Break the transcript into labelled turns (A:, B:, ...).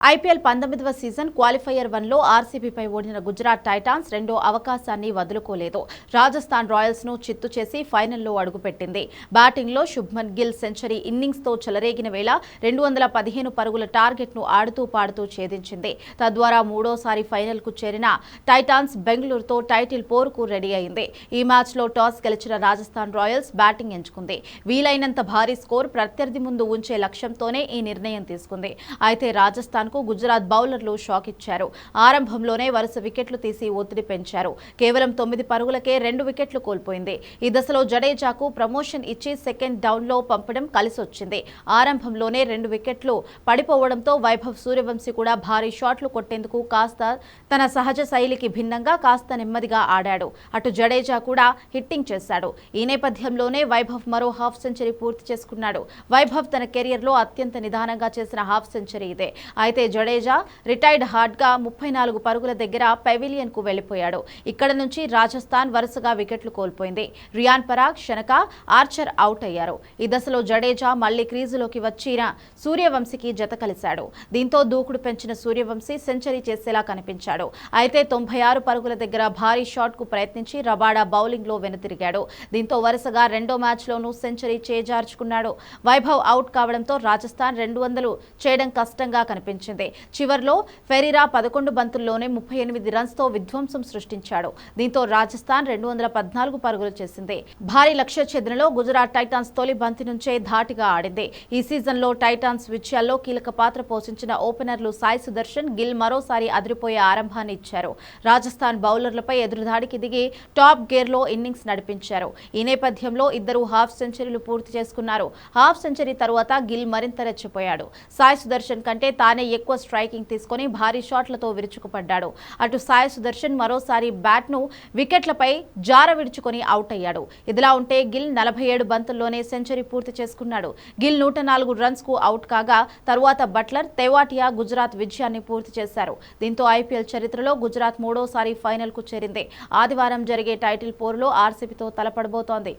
A: IPL 19వ season qualifier 1లో ఆర్సీబీపై ఓడిన Gujarat Titans రెండో అవకాశాన్ని వదులుకోలేదు. రాజస్థాన్ రాయల్స్ ను చిత్తు చేసి ఫైనల్లో అడుగుపెట్టింది. బ్యాటింగ్లో శుభ్మన్ గిల్ సెంచరీ ఇన్నింగ్స్తో చెలరేగిన వేళ 215 పరుగుల టార్గెట్ను ఆడుతూ పాడుతూ ఛేదించింది. తద్వారా మూడోసారి ఫైనల్కు చేరిన టైటాన్స్ బెంగళూరుతో టైటిల్ పోరుకు రెడీ అయింది. ఈ మ్యాచ్లో టాస్ గెలిచిన రాజస్థాన్ రాయల్స్ బ్యాటింగ్ ఎంచుకుంది. వీలైనంత భారీ స్కోర్ ప్రత్యర్థి ముందు ఉంచే లక్ష్యంతోనే ఈ నిర్ణయం తీసుకుంది. అయితే రాజస్థాన్ గుజరాత్ బౌలర్లు షాక్ ఇచ్చారు. ఆరంభంలోనే వరుస వికెట్లు తీసి ఒత్తిడి పెంచారు. కేవలం 9 పరుగులకే 2 వికెట్లు కోల్పోయింది. ఈ దశలో జడేజాకు ప్రమోషన్ ఇచ్చి సెకండ్ డౌన్లో పంపడం కలిసొచ్చింది. ఆరంభంలోనే 2 వికెట్లు పడిపోవడంతో వైభవ్ సూర్యవంశీ కూడా భారీ షాట్లు కొట్టేందుకు కాస్త తన సహజ శైలికి భిన్నంగా కాస్త నెమ్మదిగా ఆడాడు. అటు జడేజా కూడా హిట్టింగ్ చేశాడు. ఈ నేపథ్యంలోనే వైభవ్ మరో హాఫ్ సెంచరీ పూర్తి చేసుకున్నాడు. వైభవ్ తన కెరియర్లో అత్యంత నిదానంగా చేసిన హాఫ్ సెంచరీ ఇదే. అయితే జడేజా రిటైర్డ్ హార్డ్గా 34 పరుగుల దగ్గర పెవిలియన్ కు వెళ్లిపోయాడు. ఇక్కడ నుంచి రాజస్థాన్ వరుసగా వికెట్లు కోల్పోయింది. రియాన్ పరాగ్, షనక, ఆర్చర్ అవుట్ అయ్యారు. ఈ దశలో జడేజా మళ్లీ క్రీజులోకి వచ్చిన సూర్యవంశీకి జత కలిశాడు. దీంతో దూకుడు పెంచిన సూర్యవంశీ సెంచరీ చేసేలా కనిపించాడు. అయితే 96 పరుగుల దగ్గర భారీ షాట్ కు ప్రయత్నించి రబాడా బౌలింగ్ లో వెనుతిరిగాడు. దీంతో వరుసగా రెండో మ్యాచ్లోనూ సెంచరీ చేజార్చుకున్నాడు. వైభవ్ అవుట్ కావడంతో రాజస్థాన్ 200 చేయడం కష్టంగా కనిపించింది. చివర్లో ఫెరీరా 11 బంతుల్లోనే 38 రన్స్తో విధ్వంసం సృష్టించాడు. దీంతో రాజస్థాన్ 214 పరుగులు చేసింది. భారీ లక్ష్య ఛేదనలో గుజరాత్ టైటాన్స్ తొలి బంతి నుంచే ధాటిగా ఆడింది. ఈ సీజన్లో టైటాన్స్ విజయాల్లో కీలక పాత్ర పోషించిన ఓపెనర్లు సాయి సుదర్శన్, గిల్ మరోసారి అదిరిపోయే ఆరంభాన్ని ఇచ్చారు. రాజస్థాన్ బౌలర్లపై ఎదురుదాడికి దిగి టాప్ గేర్లో ఇన్నింగ్స్ నడిపించారు. ఈ నేపథ్యంలో ఇద్దరు హాఫ్ సెంచరీలు పూర్తి చేసుకున్నారు. హాఫ్ సెంచరీ తరువాత గిల్ మరింత రెచ్చిపోయాడు. సాయి సుదర్శన్ కంటే తానే ఎక్కువ స్ట్రైకింగ్ తీసుకుని భారీ షాట్లతో విరుచుకుపడ్డాడు. అటు సాయి సుదర్శన్ మరోసారి బ్యాట్ను వికెట్లపై జార విడుచుకొని అవుట్ అయ్యాడు. ఇదిలా ఉంటే గిల్ 47 బంతుల్లోనే సెంచరీ పూర్తి చేసుకున్నాడు. గిల్ 104 రన్స్ కు అవుట్ కాగా తరువాత బట్లర్, తెవాటియా గుజరాత్ విజయాన్ని పూర్తి చేశారు. దీంతో ఐపీఎల్ చరిత్రలో గుజరాత్ మూడోసారి ఫైనల్ కు చేరింది. ఆదివారం జరిగే టైటిల్ పోరులో ఆర్సీబీతో తలపడబోతోంది.